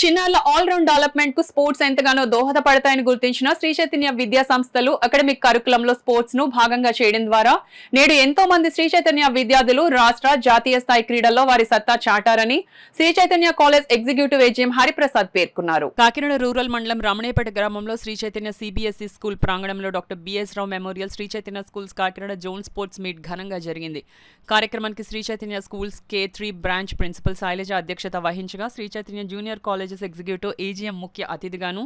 చిన్నారుల all round development కు sports ఎంతగానో దోహదపడతాయని గుర్తించిన శ్రీ చైతన్య విద్యా సంస్థలు అకాడమిక్ కరికులంలో స్పోర్ట్స్ ను భాగంగా చేయడం ద్వారా నేడు ఎంతో మంది శ్రీ చైతన్య విద్యార్థులు రాష్ట్ర జాతీయ స్థాయి క్రీడల్లో వారి సత్తా చాటారని Sri Chaitanya college executive AGM Hariprasad పేర్కొన్నారు. కాకినాడ రూరల్ మండలం రమణేపేట గ్రామంలో శ్రీ చైతన్య సిబిఎస్ఈ స్కూల్ ప్రాంగణంలో doctor BS Rao memorial Sri Chaitanya schools Kakinada zone sports meet ఘనంగా జరిగింది. కార్యక్రమానికి Sri Chaitanya schools K3 branch principal Shailaja అధ్యక్షత వహించగా Sri Chaitanya junior college executive AGM ముఖ్య అతిథిగాను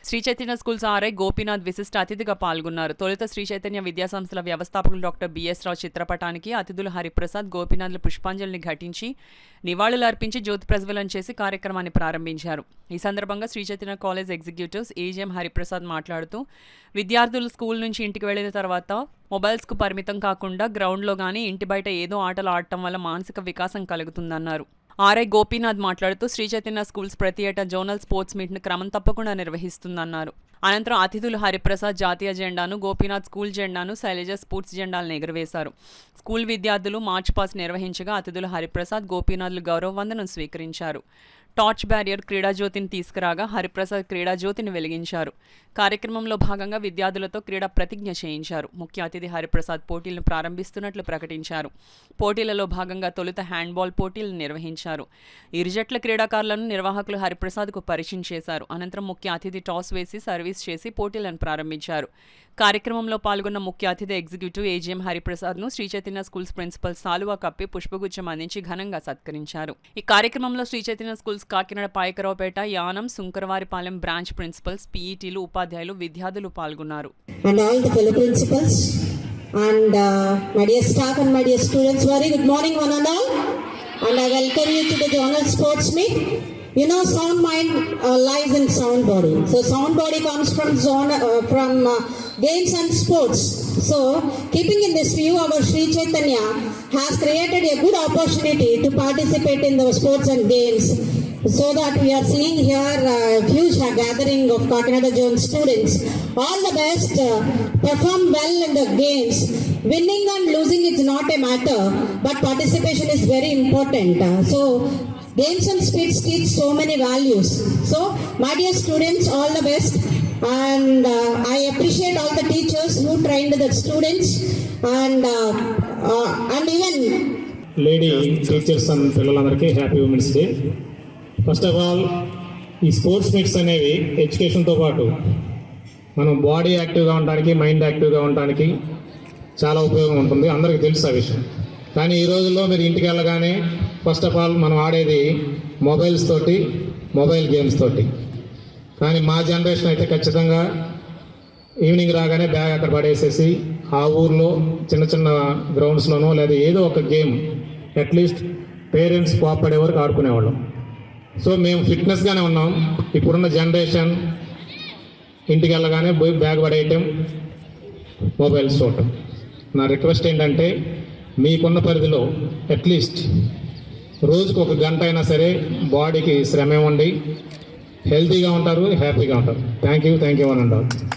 శ్రీ చైతన్య స్కూల్స్ ఆర్ఐ గోపీనాథ్ విశిష్ట అతిథిగా పాల్గొన్నారు. తొలుత శ్రీ చైతన్య విద్యా సంస్థల వ్యవస్థాపకులు డాక్టర్ బిఎస్ రావు చిత్రపటానికి అతిథులు హరిప్రసాద్ గోపీనాథ్లు పుష్పాంజలిని ఘటించి నివాళులు అర్పించి జ్యోతి ప్రజ్వలన చేసి కార్యక్రమాన్ని ప్రారంభించారు. ఈ సందర్భంగా Sri Chaitanya college executives AGM Hariprasad మాట్లాడుతూ విద్యార్థులు స్కూల్ నుంచి ఇంటికి వెళ్లిన తర్వాత మొబైల్స్కు పరిమితం కాకుండా గ్రౌండ్లో కానీ ఇంటి బయట ఏదో ఆటలు ఆడటం వల్ల మానసిక వికాసం కలుగుతుందన్నారు. ఆర్ఐ గోపీనాథ్ మాట్లాడుతూ శ్రీ చైతన్య స్కూల్స్ ప్రతి ఏటా జోనల్ స్పోర్ట్స్ మీట్ను క్రమం తప్పకుండా నిర్వహిస్తుందన్నారు. అనంతరం అతిథులు హరిప్రసాద్ జాతీయ జెండాను, గోపీనాథ్ స్కూల్ జెండాను, శైలజ స్పోర్ట్స్ జెండాలను ఎగురవేశారు. స్కూల్ విద్యార్థులు మార్చ్ పాస్ నిర్వహించగా అతిథులు హరిప్రసాద్, గోపీనాథ్లు గౌరవ వందనం స్వీకరించారు. టార్చ్ బ్యారియర్ క్రీడాజ్యోతిని తీసుకురాగా హరిప్రసాద్ క్రీడాజ్యోతిని వెలిగించారు. కార్యక్రమంలో భాగంగా విద్యార్థులతో క్రీడా ప్రతిజ్ఞ చేయించారు. ముఖ్య అతిథి హరిప్రసాద్ పోటీలను ప్రారంభిస్తున్నట్లు ప్రకటించారు. పోటీలలో భాగంగా తొలుత హ్యాండ్బాల్ పోటీలను నిర్వహించారు. ఇరు జట్ల క్రీడాకారులను నిర్వాహకులు హరిప్రసాద్కు పరిచయం చేశారు. అనంతరం ముఖ్య అతిథి టాస్ వేసి సర్వీస్ చేసి పోటీలను ప్రారంభించారు. కార్యక్రమంలో పాల్గొన్న ముఖ్య అతిథి ఎగ్జిక్యూటివ్ ఏజీఎం హరిప్రసాద్ను శ్రీ చైతన్య స్కూల్స్ ప్రిన్సిపల్ సాలువా కప్పి పుష్పగుచ్చం అందించి ఘనంగా సత్కరించారు. ఈ కార్యక్రమంలో Sri Chaitanya schools Kakinada Payakaraopeta, Yanam, Sunkaravaripalem branch principals, పీఈటీలు, ఉపాధ్యాయులు, విద్యార్థులు పాల్గొన్నారు. You know, sound mind lies in sound body. So sound body comes from games and sports. So keeping in this view, our Sri Chaitanya has created a good opportunity to participate in the sports and games. So that we are seeing here a huge gathering of Kakinada Zone students. All the best, perform well in the games. Winning and losing is not a matter, but participation is very important. So games and sports teach so many values. So, my dear students, all the best. And I appreciate all the teachers who trained the students and even lady teachers and పిల్లలందరికీ happy women's day. First of all ఈ sports meets అనేవి ఎడ్యుకేషన్తో పాటు మనం body యాక్టివ్గా ఉండడానికి, mind యాక్టివ్గా ఉండడానికి చాలా ఉపయోగం ఉంటుంది. అందరికీ తెలుసు ఆ విషయం. కానీ ఈ రోజుల్లో మీరు ఇంటికి వెళ్ళగానే ఫస్ట్ ఆఫ్ ఆల్ మనం ఆడేది మొబైల్స్ తోటి, మొబైల్ గేమ్స్ తోటి. కానీ మా జనరేషన్ అయితే ఖచ్చితంగా ఈవినింగ్ రాగానే బ్యాగ్ అక్కడ పడేసేసి ఆ ఊర్లో చిన్న చిన్న గ్రౌండ్స్లోనో లేదా ఏదో ఒక గేమ్ అట్లీస్ట్ పేరెంట్స్ కోపడే వరకు ఆడుకునేవాళ్ళం. సో మేము ఫిట్నెస్గానే ఉన్నాం. ఇప్పుడున్న జనరేషన్ ఇంటికి వెళ్ళగానే పోయి బ్యాగ్ పడేయటం, మొబైల్స్ చూడటం. నా రిక్వెస్ట్ ఏంటంటే మీకున్న పరిధిలో అట్లీస్ట్ రోజుకు 1 గంట అయినా సరే బాడీకి శ్రమ ఇవ్వండి. హెల్తీగా ఉంటారు, హ్యాపీగా ఉంటారు. థ్యాంక్ యూ అని అంటారు.